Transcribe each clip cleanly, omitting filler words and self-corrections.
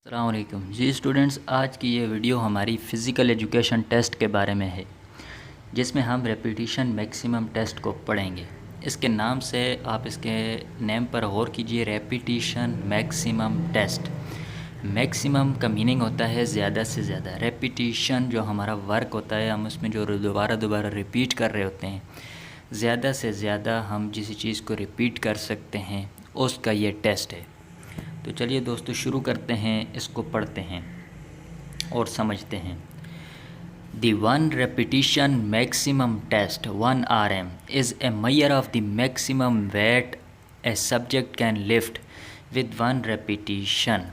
अस्सलाम वालेकुम जी स्टूडेंट्स, आज की ये वीडियो हमारी फ़िज़िकल एजुकेशन टेस्ट के बारे में है, जिसमें हम रेपिटिशन मैक्सिमम टेस्ट को पढ़ेंगे। इसके नाम से आप इसके नेम पर गौर कीजिए, रेपिटिशन मैक्सिमम टेस्ट। मैक्सिमम का मीनिंग होता है ज़्यादा से ज़्यादा। रेपिटिशन जो हमारा वर्क होता है, हम उसमें जो दोबारा दोबारा रिपीट कर रहे होते हैं, ज़्यादा से ज़्यादा हम जिस चीज़ को रिपीट कर सकते हैं उसका ये टेस्ट है। तो चलिए दोस्तों शुरू करते हैं, इसको पढ़ते हैं और समझते हैं। The one repetition maximum test 1 RM is a measure of the maximum weight a subject can lift with one repetition.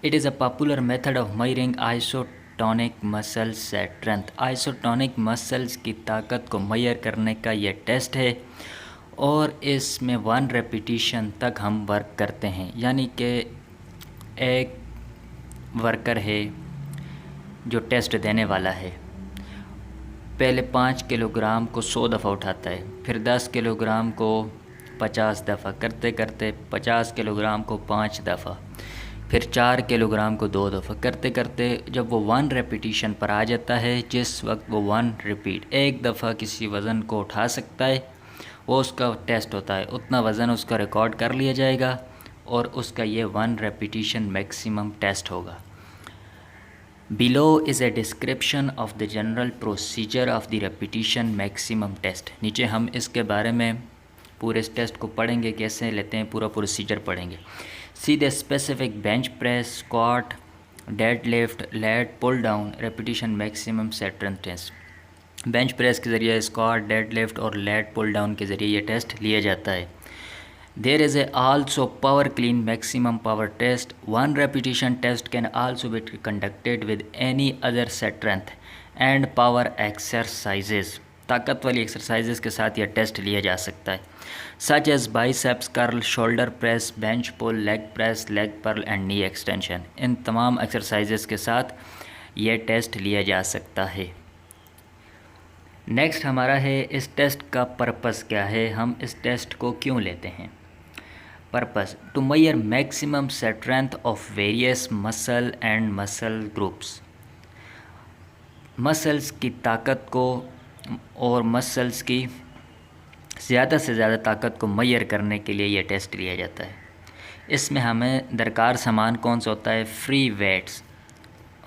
It is a popular method of measuring isotonic muscle strength. Isotonic muscles की ताकत को measure करने का ये test है और इसमें 1 repetition तक हम वर्क करते हैं। यानी कि एक वर्कर है जो टेस्ट देने वाला है, पहले 5 किलोग्राम को 100 दफ़ा उठाता है, फिर 10 किलोग्राम को 50 दफ़ा, करते करते 50 किलोग्राम को 5 दफ़ा, फिर 4 किलोग्राम को 2 दफ़ा, करते करते जब वो 1 रेपिटिशन पर आ जाता है, जिस वक्त वो 1 रिपीट एक दफ़ा किसी वज़न को उठा सकता है, वो उसका टेस्ट होता है। उतना वज़न उसका रिकॉर्ड कर लिया जाएगा और उसका ये 1 रेपिटिशन मैक्सिमम टेस्ट होगा। Below is a description of the general procedure of the repetition maximum test. नीचे हम इसके बारे में पूरे इस टेस्ट को पढ़ेंगे, कैसे लेते हैं, पूरा प्रोसीजर पढ़ेंगे। See the specific bench press, squat, dead lift, lat, pull down, repetition maximum set test. Bench press के ज़रिए, स्क्वाट, डेड लिफ्ट और लेट पुल डाउन के ज़रिए ये टेस्ट लिया जाता है। There is a also power clean maximum power test. 1 repetition test can also be conducted with any other strength and power exercises. ताकत वाली एक्सरसाइजेज के साथ यह टेस्ट लिया जा सकता है, such as biceps curl, shoulder press, bench pull, leg press, leg curl and knee extension. इन तमाम एक्सरसाइजेज के साथ यह टेस्ट लिया जा सकता है। नेक्स्ट हमारा है इस टेस्ट का पर्पस क्या है, हम इस टेस्ट को क्यों लेते हैं। Purpose to measure maximum strength of various muscle and muscle groups. Muscles की ताकत को और मसल्स की ज़्यादा से ज़्यादा ताकत को मेजर करने के लिए यह टेस्ट लिया जाता है। इसमें हमें दरकार सामान कौन सा होता है, फ्री वेट्स,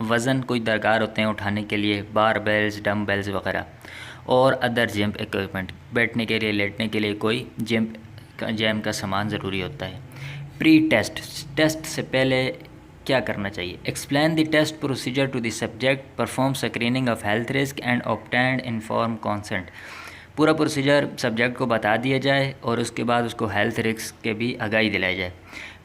वज़न कोई दरकार होते हैं उठाने के लिए, बार बेल्स, डम बेल्स वगैरह, और अदर जिम इक्विपमेंट, बैठने के लिए, लेटने के लिए कोई जिम का सामान ज़रूरी होता है। प्री टेस्ट, टेस्ट से पहले क्या करना चाहिए। Explain the test procedure to the subject, perform screening of health risk and obtained inform consent. पूरा प्रोसीजर सब्जेक्ट को बता दिया जाए और उसके बाद उसको हेल्थ रिस्क के भी आगाही दिलाई जाए।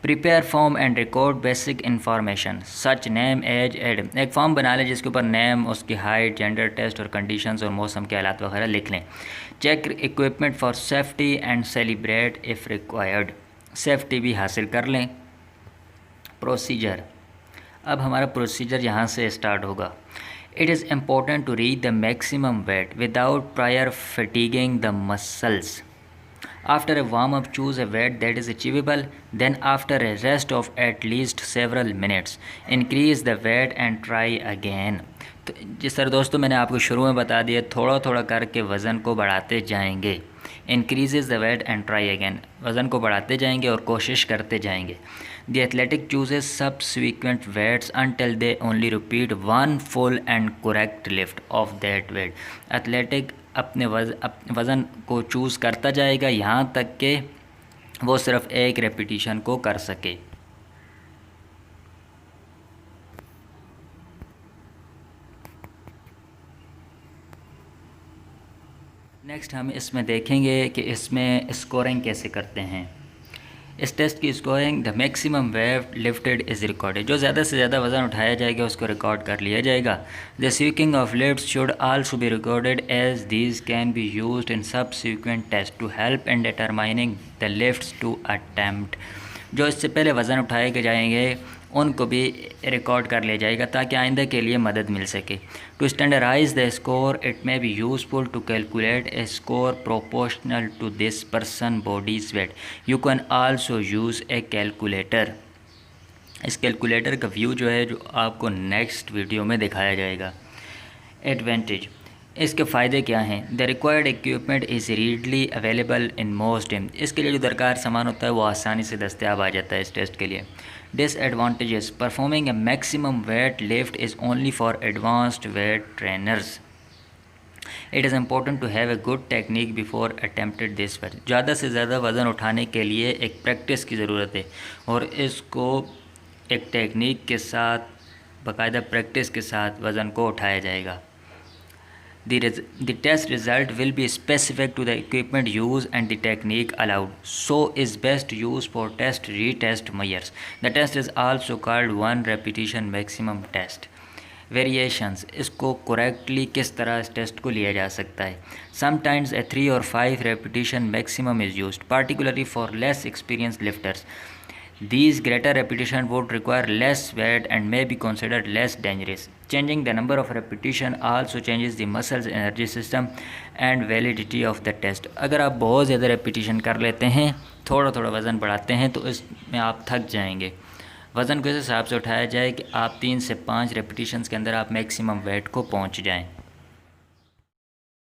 Prepare form and record basic information such name, age, add. एक फॉर्म बना लें जिसके ऊपर नेम, उसकी हाइट, जेंडर, टेस्ट और कंडीशंस और मौसम के हालात वगैरह लिख लें। Check equipment for safety and calibrate if required. Safety भी हासिल कर लें। प्रोसीजर, अब हमारा प्रोसीजर यहाँ से स्टार्ट होगा। It is important to reach the maximum weight without prior fatiguing the muscles. After a warm-up, choose a weight that is achievable. Then after a rest of at least several minutes, increase the weight and try again. तो जिस तरह दोस्तों मैंने आपको शुरू में बता दिया, थोड़ा थोड़ा करके वज़न को बढ़ाते जाएंगे। Increases the weight and try again, वज़न को बढ़ाते जाएंगे और कोशिश करते जाएंगे। The athletic chooses subsequent weights until they only repeat one full and correct lift of that weight. Athletic अपने वज़न को चूज़ करता जाएगा यहाँ तक कि वो सिर्फ एक रेपिटिशन को कर सके। नेक्स्ट हम इसमें देखेंगे कि इसमें स्कोरिंग कैसे करते हैं। इस टेस्ट की scoring, the maximum wait lifted is recorded. जो ज़्यादा से ज़्यादा वज़न उठाया जाएगा उसको रिकॉर्ड कर लिया जाएगा। The seeking of lifts should also be recorded as these can be used in subsequent test to help in determining the lifts to attempt. जो इससे पहले वज़न उठाए जाएंगे उनको भी रिकॉर्ड कर लिया जाएगा ताकि आइंदा के लिए मदद मिल सके। To standardize the score, it may be useful to calculate a score proportional to this person bodies weight. You can also use a calculator. इस कैलकुलेटर का व्यू जो है जो आपको नेक्स्ट वीडियो में दिखाया जाएगा। एडवांटेज, इसके फ़ायदे क्या हैं? The required equipment is readily available in most gym. इसके लिए जो दरकार सामान होता है वो आसानी से दस्तयाब आ जाता है इस टेस्ट के लिए। Disadvantages, performing a maximum weight lift is only for advanced weight trainers. It is important to have a good technique before attempted this work. ज़्यादा से ज़्यादा वज़न उठाने के लिए एक प्रैक्टिस की ज़रूरत है और इसको एक टेक्निक के साथ, बाकायदा प्रैक्टिस के साथ वज़न को उठाया जाएगा। The test result will be specific to the equipment used and the technique allowed, so is best used for test retest measures. The test is also called one repetition maximum test. Variations, इसको correctly किस तरह इस test को लिया जा सकता है। Sometimes a 3 or 5 repetition maximum is used, particularly for less experienced lifters. These greater repetition would require less weight and may be considered less dangerous. Changing the number of repetition also changes the muscle's energy system and validity of the test. अगर आप बहुत ज़्यादा repetition कर लेते हैं, थोड़ा थोड़ा वज़न बढ़ाते हैं, तो इसमें आप थक जाएंगे। वज़न को इस हिसाब से उठाया जाए कि आप 3 से 5 रेपिटेशंस के अंदर आप मैक्सिमम वेट को पहुंच जाएं।